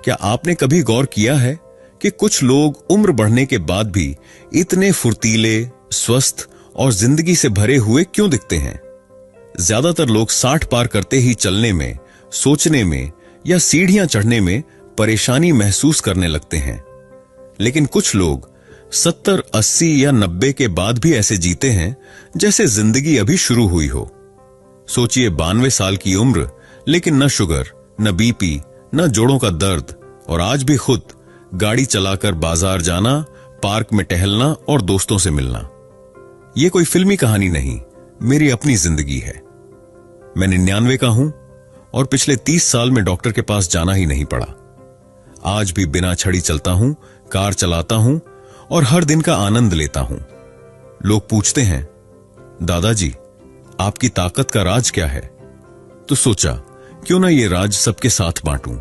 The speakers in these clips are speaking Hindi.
क्या आपने कभी गौर किया है कि कुछ लोग उम्र बढ़ने के बाद भी इतने फुर्तीले, स्वस्थ और जिंदगी से भरे हुए क्यों दिखते हैं? ज्यादातर लोग 60 पार करते ही चलने में, सोचने में या सीढ़ियां चढ़ने में परेशानी महसूस करने लगते हैं, लेकिन कुछ लोग 70, 80 या 90 के बाद भी ऐसे जीते हैं जैसे जिंदगी अभी शुरू हुई हो। सोचिए, 92 साल की उम्र, लेकिन न शुगर, न बीपी, न जोड़ों का दर्द, और आज भी खुद गाड़ी चलाकर बाजार जाना, पार्क में टहलना और दोस्तों से मिलना। यह कोई फिल्मी कहानी नहीं, मेरी अपनी जिंदगी है। मैं 99 का हूं और पिछले 30 साल में डॉक्टर के पास जाना ही नहीं पड़ा। आज भी बिना छड़ी चलता हूं, कार चलाता हूं और हर दिन का आनंद लेता हूं। लोग पूछते हैं, दादाजी आपकी ताकत का राज क्या है? तो सोचा, क्यों ना ये राज सबके साथ बांटूं,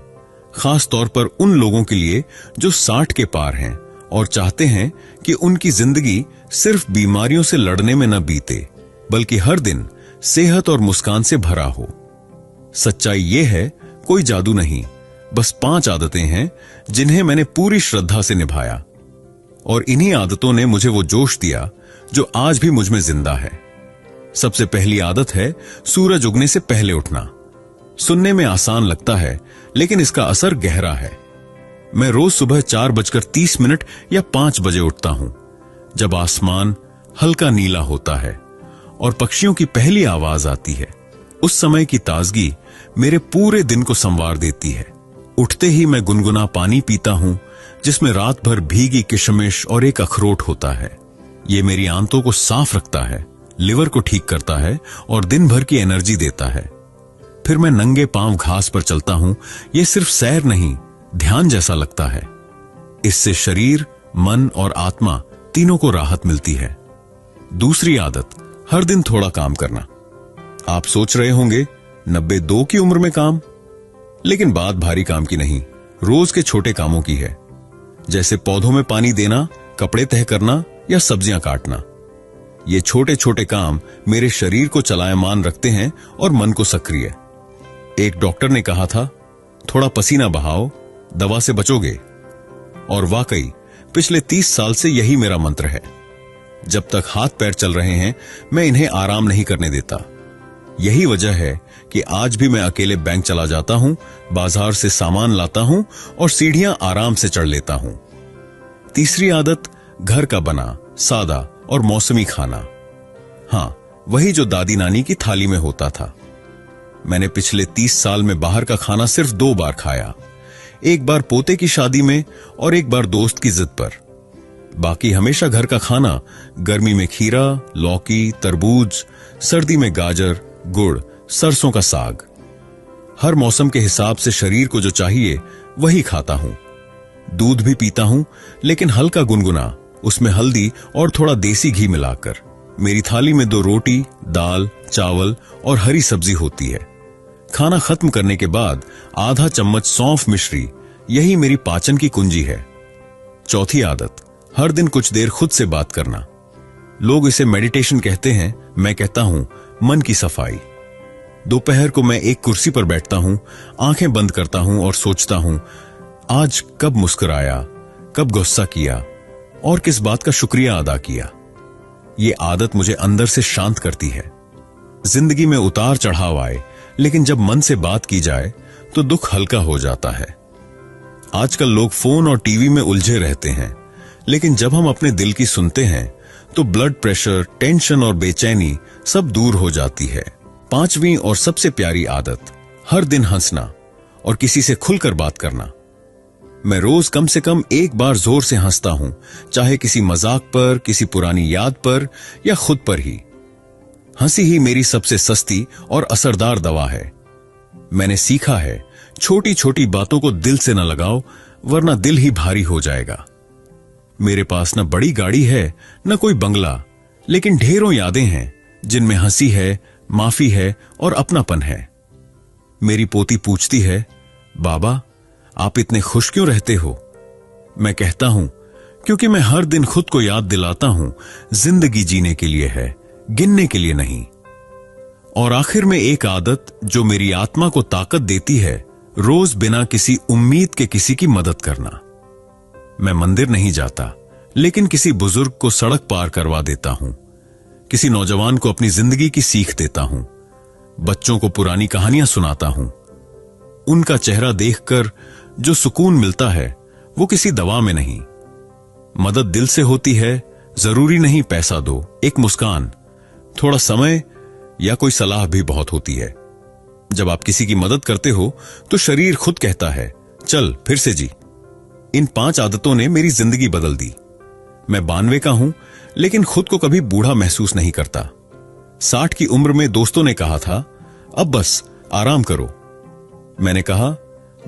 खास तौर पर उन लोगों के लिए जो 60 के पार हैं और चाहते हैं कि उनकी जिंदगी सिर्फ बीमारियों से लड़ने में न बीते, बल्कि हर दिन सेहत और मुस्कान से भरा हो। सच्चाई यह है, कोई जादू नहीं, बस 5 आदतें हैं जिन्हें मैंने पूरी श्रद्धा से निभाया, और इन्हीं आदतों ने मुझे वो जोश दिया जो आज भी मुझ में जिंदा है। सबसे पहली आदत है सूरज उगने से पहले उठना। सुनने में आसान लगता है, लेकिन इसका असर गहरा है। मैं रोज सुबह 4:30 या 5 बजे उठता हूं, जब आसमान हल्का नीला होता है और पक्षियों की पहली आवाज आती है। उस समय की ताजगी मेरे पूरे दिन को संवार देती है। उठते ही मैं गुनगुना पानी पीता हूं, जिसमें रात भर भीगी किशमिश और एक अखरोट होता है। ये मेरी आंतों को साफ रखता है, लिवर को ठीक करता है और दिन भर की एनर्जी देता है। फिर मैं नंगे पांव घास पर चलता हूं। यह सिर्फ सैर नहीं, ध्यान जैसा लगता है। इससे शरीर, मन और आत्मा तीनों को राहत मिलती है। दूसरी आदत, हर दिन थोड़ा काम करना। आप सोच रहे होंगे 92 की उम्र में काम, लेकिन बात भारी काम की नहीं, रोज के छोटे कामों की है, जैसे पौधों में पानी देना, कपड़े तह करना या सब्जियां काटना। ये छोटे छोटे काम मेरे शरीर को चलायमान रखते हैं और मन को सक्रिय। एक डॉक्टर ने कहा था, थोड़ा पसीना बहाओ, दवा से बचोगे। और वाकई पिछले 30 साल से यही मेरा मंत्र है। जब तक हाथ पैर चल रहे हैं, मैं इन्हें आराम नहीं करने देता। यही वजह है कि आज भी मैं अकेले बैंक चला जाता हूं, बाजार से सामान लाता हूं और सीढ़ियां आराम से चढ़ लेता हूं। तीसरी आदत, घर का बना, सादा और मौसमी खाना। हां, वही जो दादी नानी की थाली में होता था। मैंने पिछले 30 साल में बाहर का खाना सिर्फ 2 बार खाया, एक बार पोते की शादी में और एक बार दोस्त की जिद पर। बाकी हमेशा घर का खाना, गर्मी में खीरा, लौकी, तरबूज, सर्दी में गाजर, गुड़, सरसों का साग। हर मौसम के हिसाब से शरीर को जो चाहिए वही खाता हूं। दूध भी पीता हूं, लेकिन हल्का गुनगुना, उसमें हल्दी और थोड़ा देसी घी मिलाकर। मेरी थाली में 2 रोटी, दाल, चावल और हरी सब्जी होती है। खाना खत्म करने के बाद आधा चम्मच सौंफ मिश्री, यही मेरी पाचन की कुंजी है। चौथी आदत, हर दिन कुछ देर खुद से बात करना। लोग इसे मेडिटेशन कहते हैं, मैं कहता हूं मन की सफाई। दोपहर को मैं एक कुर्सी पर बैठता हूं, आंखें बंद करता हूं और सोचता हूं, आज कब मुस्कुराया, कब गुस्सा किया और किस बात का शुक्रिया अदा किया। ये आदत मुझे अंदर से शांत करती है। जिंदगी में उतार चढ़ाव आए, लेकिन जब मन से बात की जाए तो दुख हल्का हो जाता है। आजकल लोग फोन और टीवी में उलझे रहते हैं, लेकिन जब हम अपने दिल की सुनते हैं तो ब्लड प्रेशर, टेंशन और बेचैनी सब दूर हो जाती है। 5वीं और सबसे प्यारी आदत, हर दिन हंसना और किसी से खुलकर बात करना। मैं रोज कम से कम एक बार जोर से हंसता हूं, चाहे किसी मजाक पर, किसी पुरानी याद पर या खुद पर ही। हंसी ही मेरी सबसे सस्ती और असरदार दवा है। मैंने सीखा है, छोटी छोटी बातों को दिल से न लगाओ, वरना दिल ही भारी हो जाएगा। मेरे पास न बड़ी गाड़ी है, न कोई बंगला, लेकिन ढेरों यादें हैं जिनमें हंसी है, माफी है और अपनापन है। मेरी पोती पूछती है, बाबा आप इतने खुश क्यों रहते हो? मैं कहता हूं, क्योंकि मैं हर दिन खुद को याद दिलाता हूं, जिंदगी जीने के लिए है, गिनने के लिए नहीं। और आखिर में एक आदत जो मेरी आत्मा को ताकत देती है, रोज बिना किसी उम्मीद के किसी की मदद करना। मैं मंदिर नहीं जाता, लेकिन किसी बुजुर्ग को सड़क पार करवा देता हूं, किसी नौजवान को अपनी जिंदगी की सीख देता हूं, बच्चों को पुरानी कहानियां सुनाता हूं। उनका चेहरा देखकर जो सुकून मिलता है वो किसी दवा में नहीं। मदद दिल से होती है, जरूरी नहीं पैसा दो, एक मुस्कान, थोड़ा समय या कोई सलाह भी बहुत होती है। जब आप किसी की मदद करते हो तो शरीर खुद कहता है, चल फिर से जी। इन 5 आदतों ने मेरी जिंदगी बदल दी। मैं 92 का हूं, लेकिन खुद को कभी बूढ़ा महसूस नहीं करता। 60 की उम्र में दोस्तों ने कहा था, अब बस आराम करो। मैंने कहा,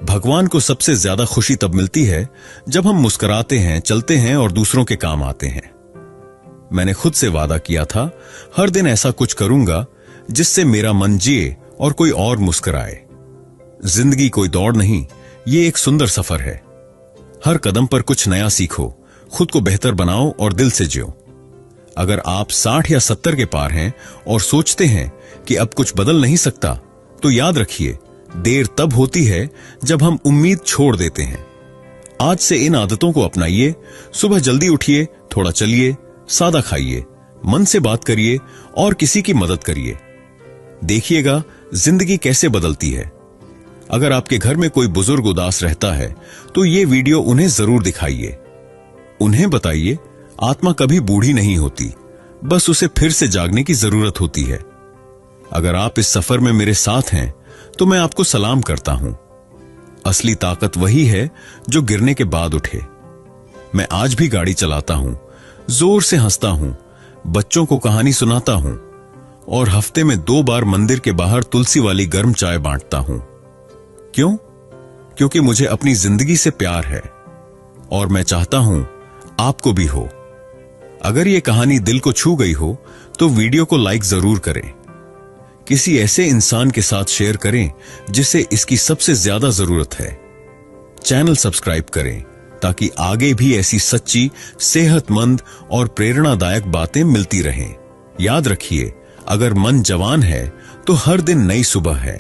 भगवान को सबसे ज्यादा खुशी तब मिलती है जब हम मुस्कुराते हैं, चलते हैं और दूसरों के काम आते हैं। मैंने खुद से वादा किया था, हर दिन ऐसा कुछ करूंगा जिससे मेरा मन जिए और कोई और मुस्कुराए। जिंदगी कोई दौड़ नहीं, ये एक सुंदर सफर है। हर कदम पर कुछ नया सीखो, खुद को बेहतर बनाओ और दिल से जियो। अगर आप 60 या 70 के पार हैं और सोचते हैं कि अब कुछ बदल नहीं सकता, तो याद रखिए, देर तब होती है जब हम उम्मीद छोड़ देते हैं। आज से इन आदतों को अपनाइए। सुबह जल्दी उठिए, थोड़ा चलिए, सादा खाइए, मन से बात करिए और किसी की मदद करिए। देखिएगा जिंदगी कैसे बदलती है। अगर आपके घर में कोई बुजुर्ग उदास रहता है तो ये वीडियो उन्हें जरूर दिखाइए। उन्हें बताइए, आत्मा कभी बूढ़ी नहीं होती, बस उसे फिर से जागने की जरूरत होती है। अगर आप इस सफर में मेरे साथ हैं तो मैं आपको सलाम करता हूं। असली ताकत वही है जो गिरने के बाद उठे। मैं आज भी गाड़ी चलाता हूं, जोर से हंसता हूं, बच्चों को कहानी सुनाता हूं और हफ्ते में 2 बार मंदिर के बाहर तुलसी वाली गर्म चाय बांटता हूं। क्यों? क्योंकि मुझे अपनी जिंदगी से प्यार है और मैं चाहता हूं आपको भी हो। अगर यह कहानी दिल को छू गई हो तो वीडियो को लाइक जरूर करें। किसी ऐसे इंसान के साथ शेयर करें जिसे इसकी सबसे ज्यादा जरूरत है। चैनल सब्सक्राइब करें ताकि आगे भी ऐसी सच्ची, सेहतमंद और प्रेरणादायक बातें मिलती रहें। याद रखिए, अगर मन जवान है तो हर दिन नई सुबह है।